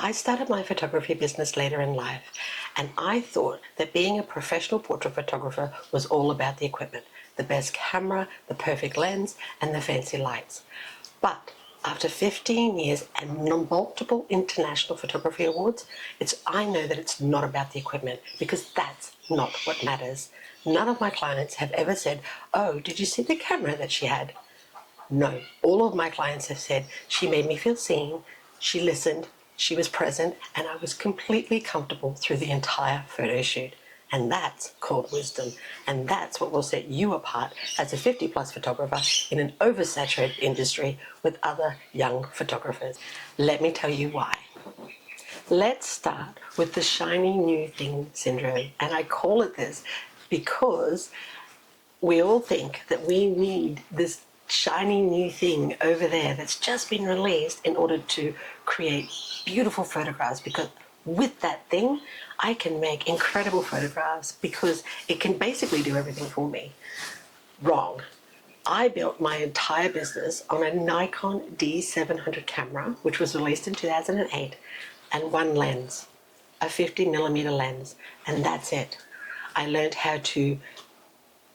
I started my photography business later in life, and I thought that being a professional portrait photographer was all about the equipment, the best camera, the perfect lens, and the fancy lights. But after 15 years and multiple international photography awards, I know that it's not about the equipment, because that's not what matters. None of my clients have ever said, "Oh, did you see the camera that she had?" No, all of my clients have said, "She made me feel seen, she listened, she was present, and I was completely comfortable through the entire photo shoot." And that's called wisdom. And that's what will set you apart as a 50 plus photographer in an oversaturated industry with other young photographers. Let me tell you why. Let's start with the shiny new thing syndrome. And I call it this because we all think that we need this shiny new thing over there that's just been released in order to create beautiful photographs, because with that thing I can make incredible photographs because it can basically do everything for me. Wrong. I built my entire business on a Nikon D700 camera, which was released in 2008, and one lens, a 50mm lens, and that's it. I learned how to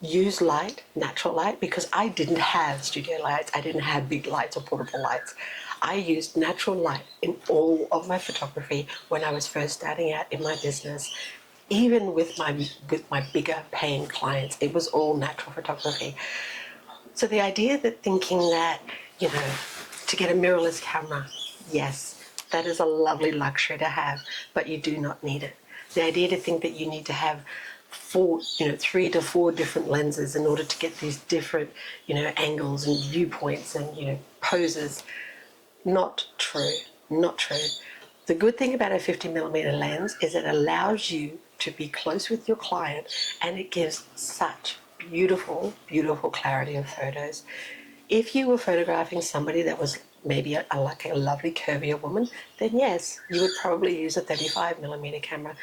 use light, natural light, because I didn't have studio lights, I didn't have big lights or portable lights. I used natural light in all of my photography when I was first starting out in my business. Even with my bigger paying clients, it was all natural photography. So the idea that thinking that, to get a mirrorless camera, yes, that is a lovely luxury to have, but you do not need it. The idea to think that you need to have 3 to 4 different lenses in order to get these different, angles and viewpoints and, poses, not true, not true. The good thing about a 50mm lens is it allows you to be close with your client, and it gives such beautiful, beautiful clarity of photos. If you were photographing somebody that was maybe like a lovely curvier woman, then yes, you would probably use a 35mm camera.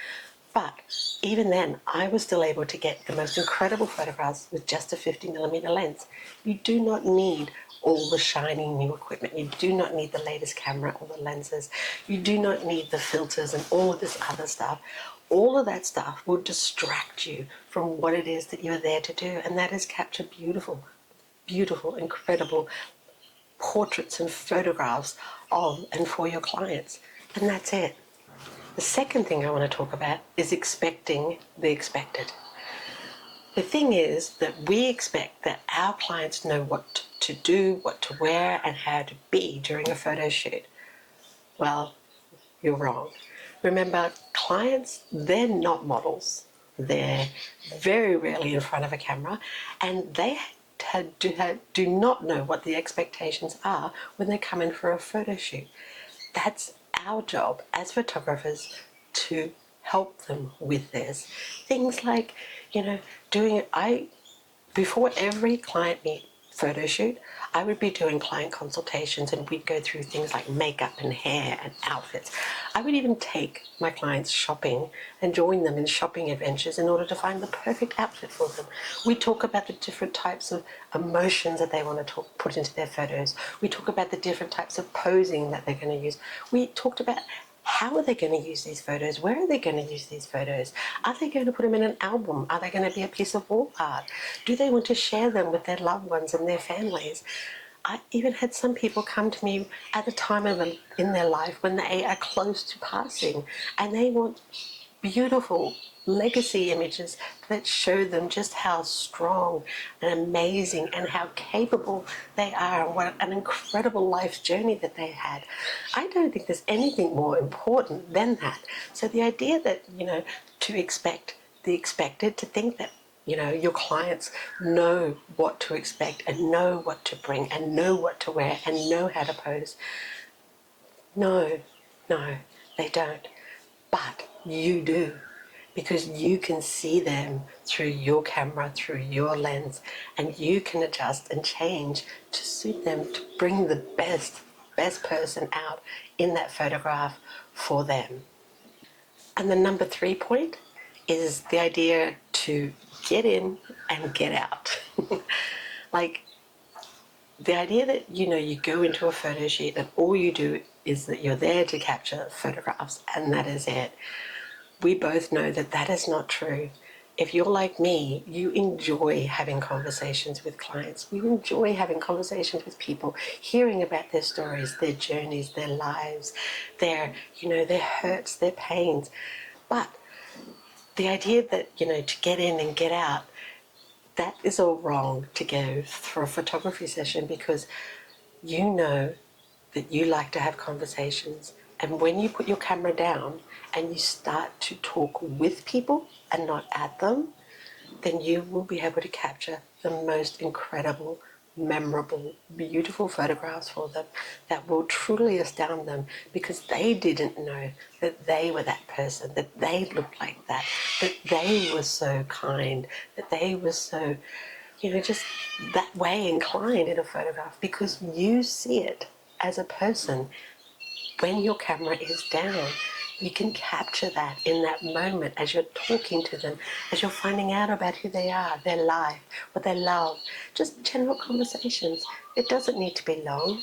But even then, I was still able to get the most incredible photographs with just a 50mm lens. You do not need all the shiny new equipment. You do not need the latest camera or the lenses. You do not need the filters and all of this other stuff. All of that stuff will distract you from what it is that you're there to do, and that is capture beautiful, beautiful, incredible portraits and photographs of and for your clients. And that's it. The second thing I want to talk about is expecting the expected. The thing is that we expect that our clients know what to do, what to wear, and how to be during a photo shoot. Well, you're wrong. Remember, clients, they're not models. They're very rarely in front of a camera, and they do not know what the expectations are when they come in for a photo shoot. That's our job as photographers to help them with this. Things like, before every client meet photo shoot, I would be doing client consultations, and we'd go through things like makeup and hair and outfits. I would even take my clients shopping and join them in shopping adventures in order to find the perfect outfit for them. We talk about the different types of emotions that they want to put into their photos. We talk about the different types of posing that they're going to use. We talked about how are they going to use these photos? Where are they going to use these photos? Are they going to put them in an album? Are they going to be a piece of wall art? Do they want to share them with their loved ones and their families? I even had some people come to me at a time in their life when they are close to passing, and they want beautiful legacy images that show them just how strong and amazing and how capable they are, and what an incredible life journey that they had. I don't think there's anything more important than that. So the idea that, to expect the expected, to think that, your clients know what to expect and know what to bring and know what to wear and know how to pose. No, they don't. But you do, because you can see them through your camera, through your lens, and you can adjust and change to suit them, to bring the best person out in that photograph for them. And the number 3 point is the idea to get in and get out. Like, the idea that, you go into a photo shoot and all you do is that you're there to capture photographs and that is it. We both know that that is not true. If you're like me, you enjoy having conversations with clients. You enjoy having conversations with people, hearing about their stories, their journeys, their lives, their hurts, their pains. But the idea that, to get in and get out, that is all wrong to go for a photography session, because you know that you like to have conversations. And when you put your camera down and you start to talk with people and not at them, then you will be able to capture the most incredible, memorable, beautiful photographs for them that will truly astound them, because they didn't know that they were that person, that they looked like that they were so kind, that they were so, just that way inclined in a photograph, because you see it as a person. When your camera is down, you can capture that in that moment as you're talking to them, as you're finding out about who they are, their life, what they love, just general conversations. It doesn't need to be long,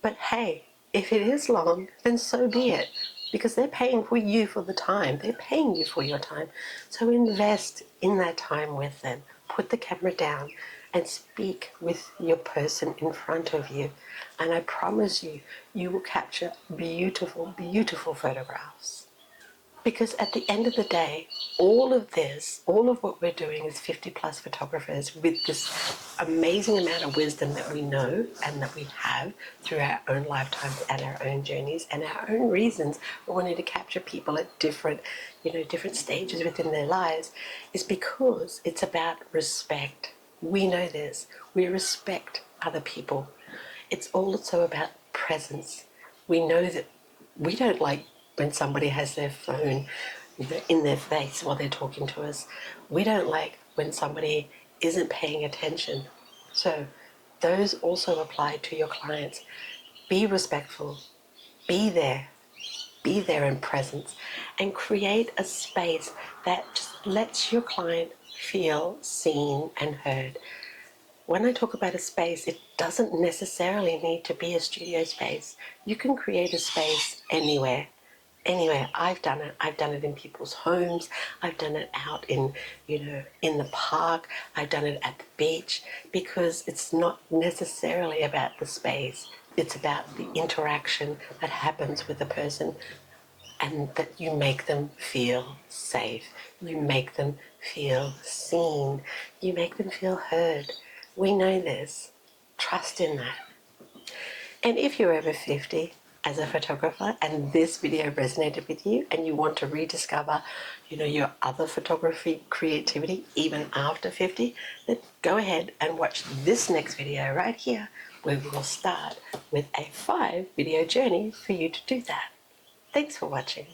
but hey, if it is long, then so be it, because they're paying for you for the time. They're paying you for your time. So invest in that time with them. Put the camera down and speak with your person in front of you. And I promise you, you will capture beautiful, beautiful photographs. Because at the end of the day, all of this, all of what we're doing as 50 plus photographers with this amazing amount of wisdom that we know and that we have through our own lifetimes and our own journeys and our own reasons for wanting to capture people at different stages within their lives, is because it's about respect. We know this. We respect other people. It's also about presence. We know that we don't like when somebody has their phone in their face while they're talking to us. We don't like when somebody isn't paying attention. So those also apply to your clients. Be respectful, be there in presence, and create a space that just lets your client feel seen and heard. When I talk about a space, it doesn't necessarily need to be a studio space. You can create a space anywhere. Anywhere. I've done it. I've done it in people's homes. I've done it out in the park. I've done it at the beach, because it's not necessarily about the space. It's about the interaction that happens with the person, and that you make them feel safe. You make them feel seen. You make them feel heard. We know this. Trust in that. And if you're over 50 as a photographer and this video resonated with you and you want to rediscover, your other photography creativity even after 50, then go ahead and watch this next video right here, where we will start with a 5 video journey for you to do that. Thanks for watching.